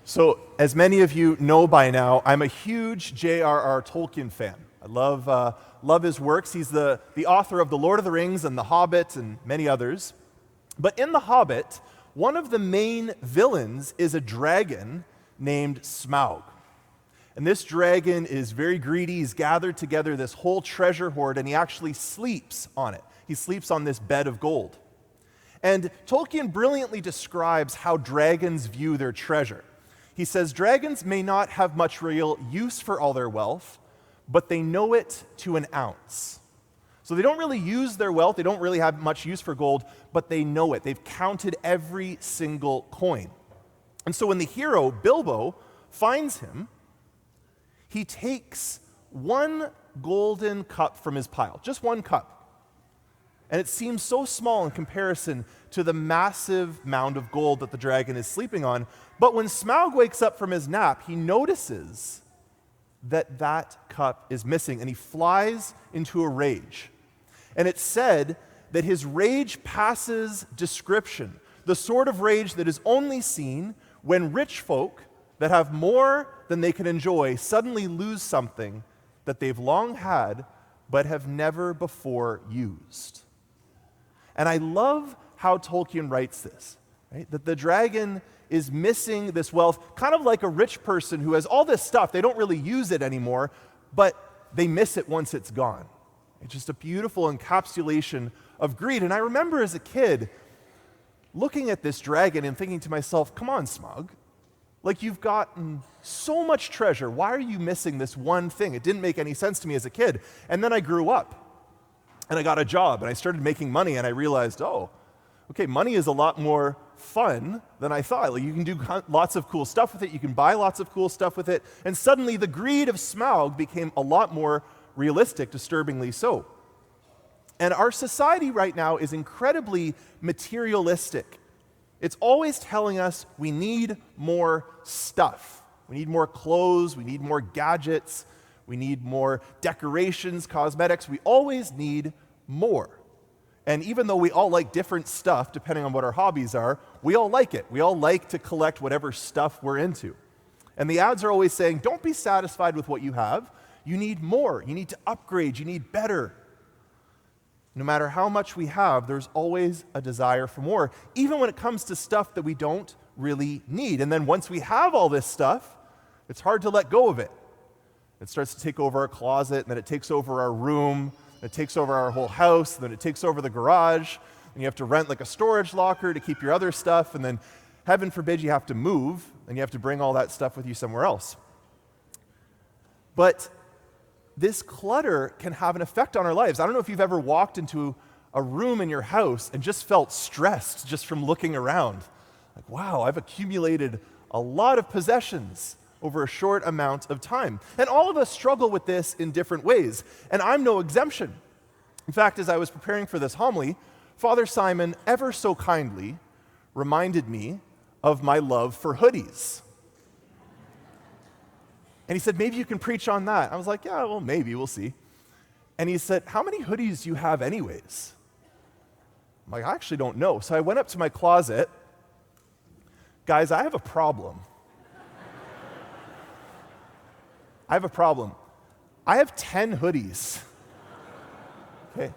So, as many of you know by now, I'm a huge J.R.R. Tolkien fan. I love his works. He's the author of The Lord of the Rings and The Hobbit and many others. But in The Hobbit, one of the main villains is a dragon named Smaug. And this dragon is very greedy. He's gathered together this whole treasure hoard, and he actually sleeps on it. He sleeps on this bed of gold. And Tolkien brilliantly describes how dragons view their treasure. He says, dragons may not have much real use for all their wealth, but they know it to an ounce. So they don't really use their wealth, they don't really have much use for gold, but they know it. They've counted every single coin. And so when the hero, Bilbo, finds him, he takes one golden cup from his pile, just one cup. And it seems so small in comparison to the massive mound of gold that the dragon is sleeping on. But when Smaug wakes up from his nap, he notices that that cup is missing, and he flies into a rage. And it's said that his rage passes description, the sort of rage that is only seen when rich folk that have more than they can enjoy suddenly lose something that they've long had but have never before used. And I love how Tolkien writes this, right? That the dragon is missing this wealth, kind of like a rich person who has all this stuff. They don't really use it anymore, but they miss it once it's gone. It's just a beautiful encapsulation of greed. And I remember as a kid looking at this dragon and thinking to myself, come on, Smaug. Like, you've gotten so much treasure. Why are you missing this one thing? It didn't make any sense to me as a kid. And then I grew up. And I got a job, and I started making money, and I realized, oh, okay, money is a lot more fun than I thought. Like, you can do lots of cool stuff with it, you can buy lots of cool stuff with it, and suddenly the greed of Smaug became a lot more realistic, disturbingly so. And our society right now is incredibly materialistic. It's always telling us we need more stuff. We need more clothes, we need more gadgets, we need more decorations, cosmetics. We always need more. And even though we all like different stuff, depending on what our hobbies are, we all like it. We all like to collect whatever stuff we're into. And the ads are always saying, don't be satisfied with what you have. You need more. You need to upgrade. You need better. No matter how much we have, there's always a desire for more, even when it comes to stuff that we don't really need. And then once we have all this stuff, it's hard to let go of it. It starts to take over our closet, and then it takes over our room, and it takes over our whole house, and then it takes over the garage, and you have to rent like a storage locker to keep your other stuff, and then heaven forbid you have to move, and you have to bring all that stuff with you somewhere else. But this clutter can have an effect on our lives. I don't know if you've ever walked into a room in your house and just felt stressed just from looking around. Like, wow, I've accumulated a lot of possessions over a short amount of time. And all of us struggle with this in different ways, and I'm no exemption. In fact, as I was preparing for this homily, Father Simon ever so kindly reminded me of my love for hoodies. And he said, maybe you can preach on that. I was like, yeah, well, maybe, we'll see. And he said, how many hoodies do you have anyways? I'm like, I actually don't know. So I went up to my closet. Guys, I have a problem. I have a problem. I have 10 hoodies. Okay.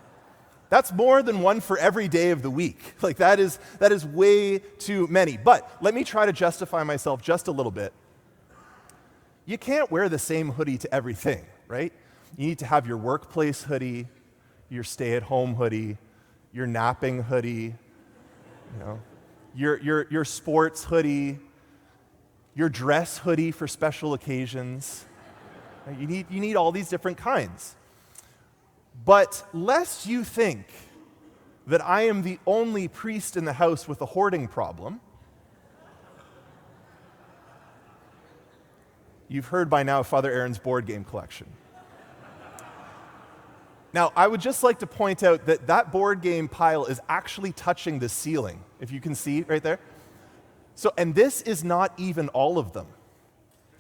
That's more than one for every day of the week. Like, that is way too many. But let me try to justify myself just a little bit. You can't wear the same hoodie to everything, right? You need to have your workplace hoodie, your stay-at-home hoodie, your napping hoodie, your sports hoodie, your dress hoodie for special occasions. You need all these different kinds. But lest you think that I am the only priest in the house with a hoarding problem, you've heard by now Father Aaron's board game collection. Now, I would just like to point out that that board game pile is actually touching the ceiling, if you can see right there. So, and this is not even all of them.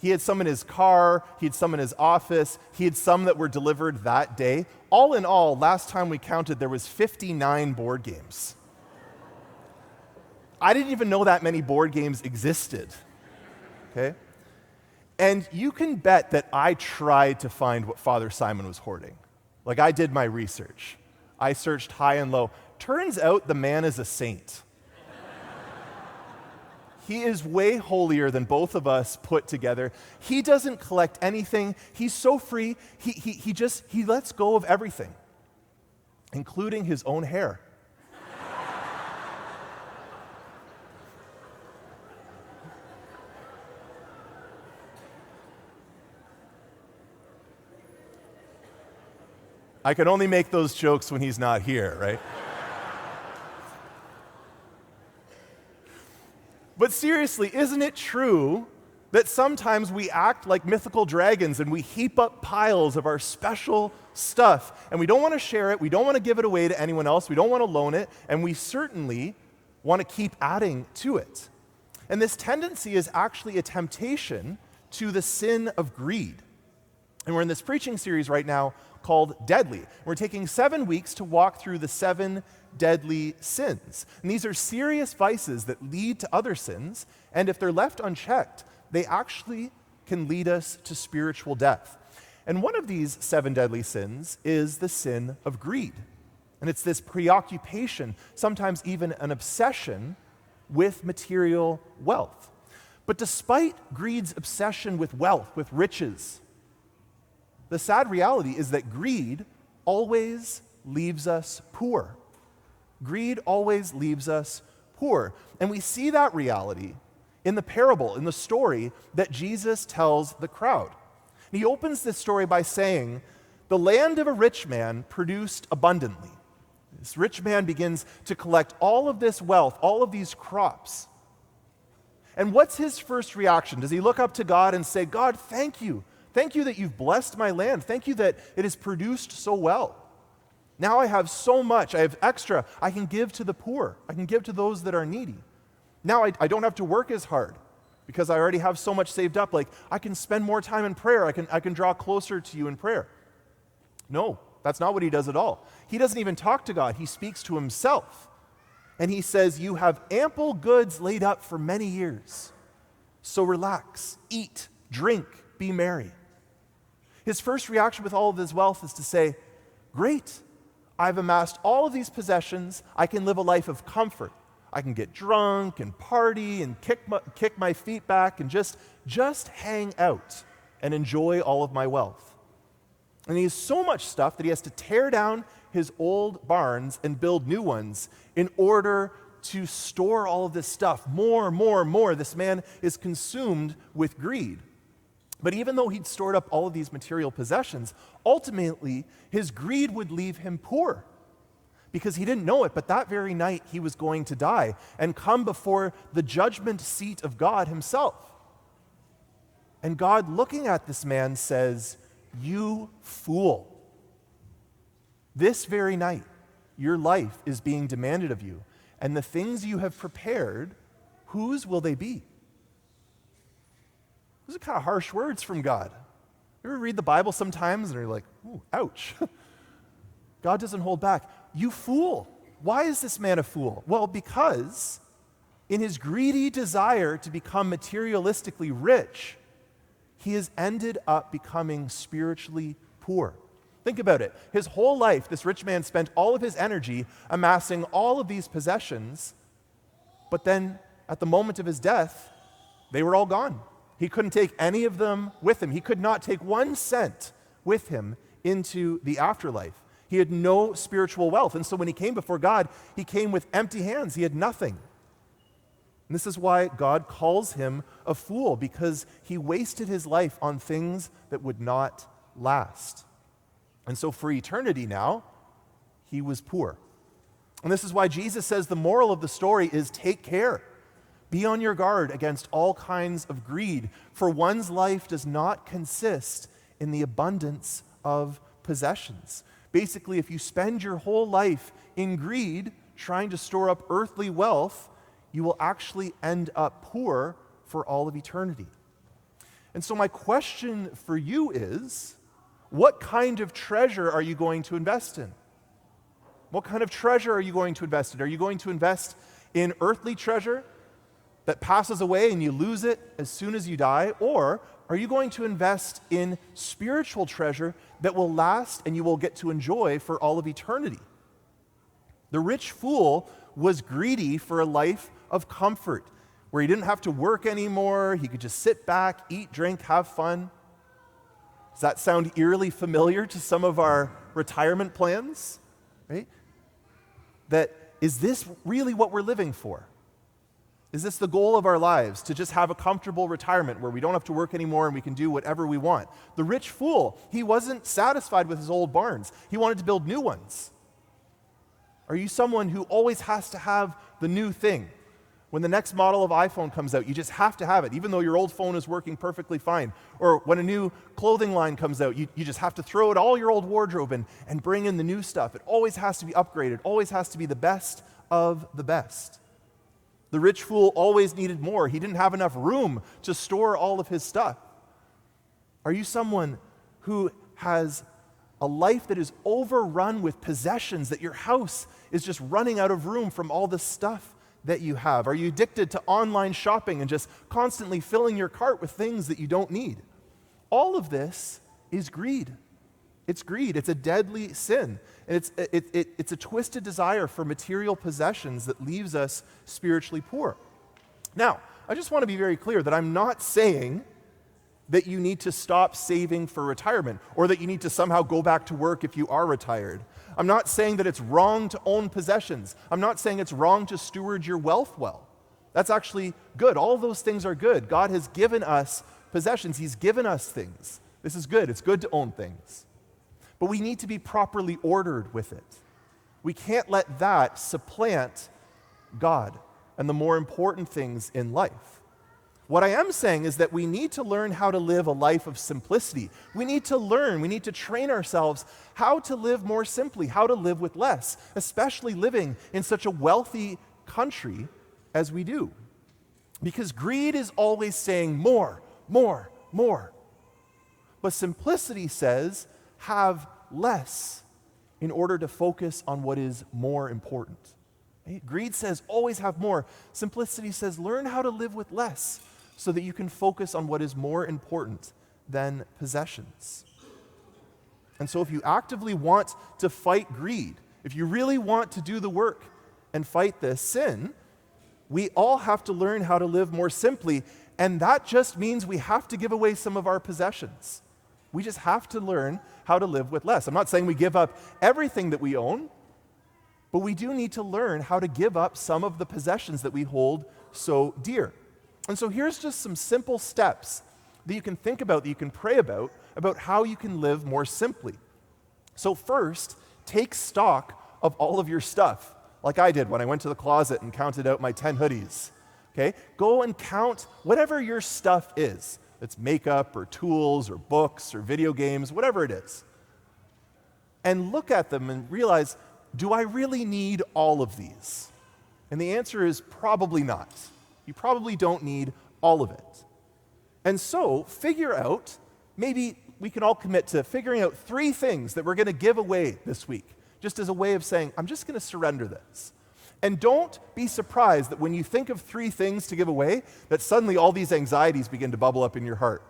He had some in his car, he had some in his office, he had some that were delivered that day. All in all, last time we counted, there was 59 board games. I didn't even know that many board games existed. okay? And you can bet that I tried to find what Father Simon was hoarding. Like, I did my research. I searched high and low. Turns out the man is a saint. He is way holier than both of us put together. He doesn't collect anything. He's so free. He lets go of everything, including his own hair. I can only make those jokes when he's not here, right? But seriously, isn't it true that sometimes we act like mythical dragons and we heap up piles of our special stuff and we don't want to share it, we don't want to give it away to anyone else, we don't want to loan it, and we certainly want to keep adding to it? And this tendency is actually a temptation to the sin of greed. And we're in this preaching series right now called Deadly. We're taking 7 weeks to walk through the 7 deadly sins. And these are serious vices that lead to other sins, and if they're left unchecked, they actually can lead us to spiritual death. And one of these 7 deadly sins is the sin of greed. And it's this preoccupation, sometimes even an obsession with material wealth. But despite greed's obsession with wealth, with riches, the sad reality is that greed always leaves us poor. Greed always leaves us poor. And we see that reality in the parable, in the story that Jesus tells the crowd. And he opens this story by saying, the land of a rich man produced abundantly. This rich man begins to collect all of this wealth, all of these crops. And what's his first reaction? Does he look up to God and say, God, thank you. Thank you that you've blessed my land. Thank you that it has produced so well. Now I have so much. I have extra. I can give to the poor. I can give to those that are needy. Now I don't have to work as hard because I already have so much saved up. Like, I can spend more time in prayer. I can draw closer to you in prayer. No, that's not what he does at all. He doesn't even talk to God. He speaks to himself. And he says, you have ample goods laid up for many years. So relax, eat, drink, be merry. His first reaction with all of his wealth is to say, great, I've amassed all of these possessions. I can live a life of comfort. I can get drunk and party and kick my feet back and just hang out and enjoy all of my wealth. And he has so much stuff that he has to tear down his old barns and build new ones in order to store all of this stuff. More. This man is consumed with greed. But even though he'd stored up all of these material possessions, ultimately his greed would leave him poor because he didn't know it, but that very night he was going to die and come before the judgment seat of God himself. And God, looking at this man, says, you fool. This very night, your life is being demanded of you, and the things you have prepared, whose will they be? Those are kind of harsh words from God. You ever read the Bible sometimes and you're like, ooh, ouch. God doesn't hold back. You fool. Why is this man a fool? Well, because in his greedy desire to become materialistically rich, he has ended up becoming spiritually poor. Think about it. His whole life, this rich man spent all of his energy amassing all of these possessions, but then at the moment of his death, they were all gone. He couldn't take any of them with him. He could not take 1 cent with him into the afterlife. He had no spiritual wealth. And so when he came before God, he came with empty hands. He had nothing. And this is why God calls him a fool, because he wasted his life on things that would not last. And so for eternity now, he was poor. And this is why Jesus says the moral of the story is take care. Be on your guard against all kinds of greed, for one's life does not consist in the abundance of possessions. Basically, if you spend your whole life in greed, trying to store up earthly wealth, you will actually end up poor for all of eternity. And so my question for you is, what kind of treasure are you going to invest in? What kind of treasure are you going to invest in? Are you going to invest in earthly treasure? that passes away and you lose it as soon as you die? Or are you going to invest in spiritual treasure that will last and you will get to enjoy for all of eternity? The rich fool was greedy for a life of comfort, where he didn't have to work anymore. He could just sit back, eat, drink, have fun. Does that sound eerily familiar to some of our retirement plans? Right? Is this really what we're living for? Is this the goal of our lives, to just have a comfortable retirement where we don't have to work anymore and we can do whatever we want? The rich fool, he wasn't satisfied with his old barns. He wanted to build new ones. Are you someone who always has to have the new thing? When the next model of iPhone comes out, you just have to have it, even though your old phone is working perfectly fine. Or when a new clothing line comes out, you just have to throw out all your old wardrobe and bring in the new stuff. It always has to be upgraded, always has to be the best of the best. The rich fool always needed more. He didn't have enough room to store all of his stuff. Are you someone who has a life that is overrun with possessions, that your house is just running out of room from all the stuff that you have? Are you addicted to online shopping and just constantly filling your cart with things that you don't need? All of this is greed. It's greed. It's a deadly sin. And it's a twisted desire for material possessions that leaves us spiritually poor. Now, I just want to be very clear that I'm not saying that you need to stop saving for retirement or that you need to somehow go back to work if you are retired. I'm not saying that it's wrong to own possessions. I'm not saying it's wrong to steward your wealth well. That's actually good. All of those things are good. God has given us possessions. He's given us things. This is good. It's good to own things. But we need to be properly ordered with it. We can't let that supplant God and the more important things in life. What I am saying is that we need to learn how to live a life of simplicity. We need to train ourselves how to live more simply, how to live with less, especially living in such a wealthy country as we do. Because greed is always saying more, more, more. But simplicity says, have less in order to focus on what is more important. Right? Greed says, always have more. Simplicity says, learn how to live with less so that you can focus on what is more important than possessions. And so if you actively want to fight greed, if you really want to do the work and fight this sin, we all have to learn how to live more simply, and that just means we have to give away some of our possessions. We just have to learn how to live with less. I'm not saying we give up everything that we own, but we do need to learn how to give up some of the possessions that we hold so dear. And so here's just some simple steps that you can think about, that you can pray about how you can live more simply. So first, take stock of all of your stuff, like I did when I went to the closet and counted out my 10 hoodies. Okay? Go and count whatever your stuff is. It's makeup or tools or books or video games, whatever it is. And look at them and realize, do I really need all of these? And the answer is probably not. You probably don't need all of it. And so figure out, maybe we can all commit to figuring out 3 things that we're going to give away this week, just as a way of saying, I'm just going to surrender this. And don't be surprised that when you think of 3 things to give away, that suddenly all these anxieties begin to bubble up in your heart.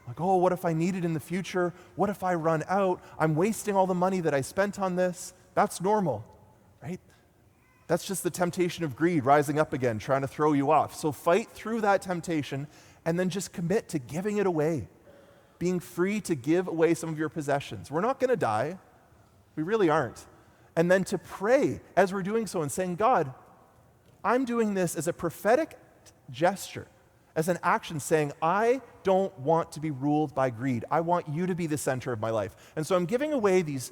Like, oh, what if I need it in the future? What if I run out? I'm wasting all the money that I spent on this. That's normal, right? That's just the temptation of greed rising up again, trying to throw you off. So fight through that temptation and then just commit to giving it away, being free to give away some of your possessions. We're not going to die. We really aren't. And then to pray as we're doing so and saying, God, I'm doing this as a prophetic gesture, as an action saying, I don't want to be ruled by greed. I want you to be the center of my life. And so I'm giving away these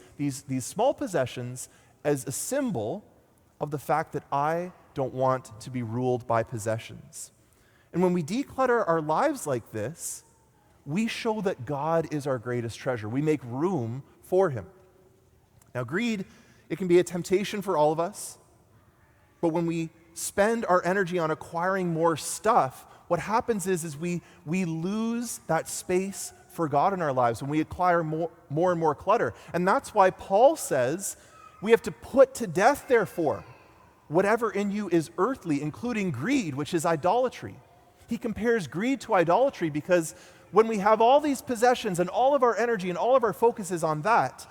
small possessions as a symbol of the fact that I don't want to be ruled by possessions. And when we declutter our lives like this, we show that God is our greatest treasure. We make room for him. Now, greed, it can be a temptation for all of us, but when we spend our energy on acquiring more stuff, what happens is we lose that space for God in our lives when we acquire more and more clutter. And that's why Paul says we have to put to death, therefore. whatever in you is earthly, including greed, which is idolatry. He compares greed to idolatry because when we have all these possessions and all of our energy and all of our focus is on that,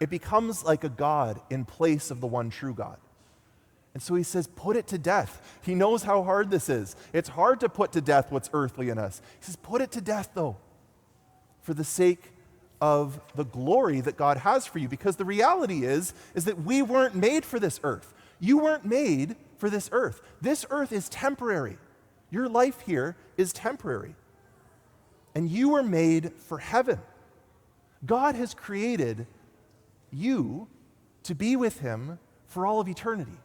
it becomes like a god in place of the one true God. And so he says, put it to death. He knows how hard this is. It's hard to put to death what's earthly in us. He says, put it to death, though, for the sake of the glory that God has for you. Because the reality is that we weren't made for this earth. You weren't made for this earth. This earth is temporary. Your life here is temporary. And you were made for heaven. God has created you to be with him for all of eternity.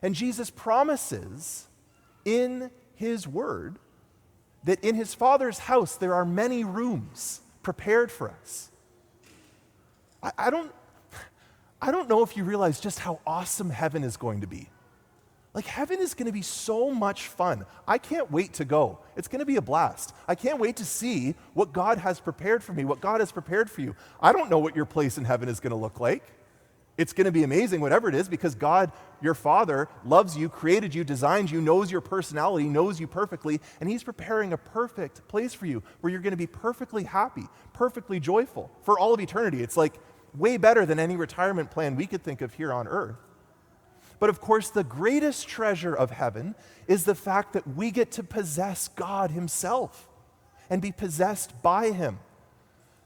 And Jesus promises in his word that in his Father's house there are many rooms prepared for us. I don't know if you realize just how awesome heaven is going to be. Like, heaven is going to be so much fun. I can't wait to go. It's going to be a blast. I can't wait to see what God has prepared for me, what God has prepared for you. I don't know what your place in heaven is going to look like. It's going to be amazing, whatever it is, because God, your Father, loves you, created you, designed you, knows your personality, knows you perfectly, and he's preparing a perfect place for you where you're going to be perfectly happy, perfectly joyful for all of eternity. It's like way better than any retirement plan we could think of here on earth. But of course, the greatest treasure of heaven is the fact that we get to possess God himself and be possessed by him.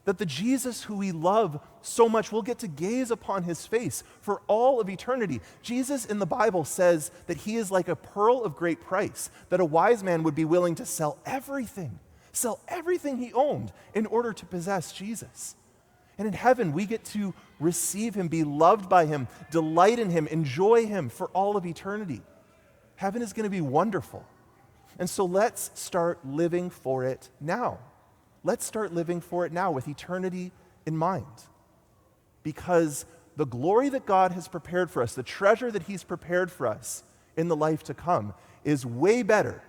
That the Jesus who we love so much, we'll get to gaze upon his face for all of eternity. Jesus in the Bible says that he is like a pearl of great price, that a wise man would be willing to sell everything he owned in order to possess Jesus. And in heaven, we get to receive him, be loved by him, delight in him, enjoy him for all of eternity. Heaven is going to be wonderful. And so let's start living for it now. Let's start living for it now with eternity in mind. Because the glory that God has prepared for us, the treasure that he's prepared for us in the life to come, is way better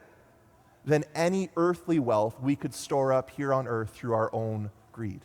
than any earthly wealth we could store up here on earth through our own greed.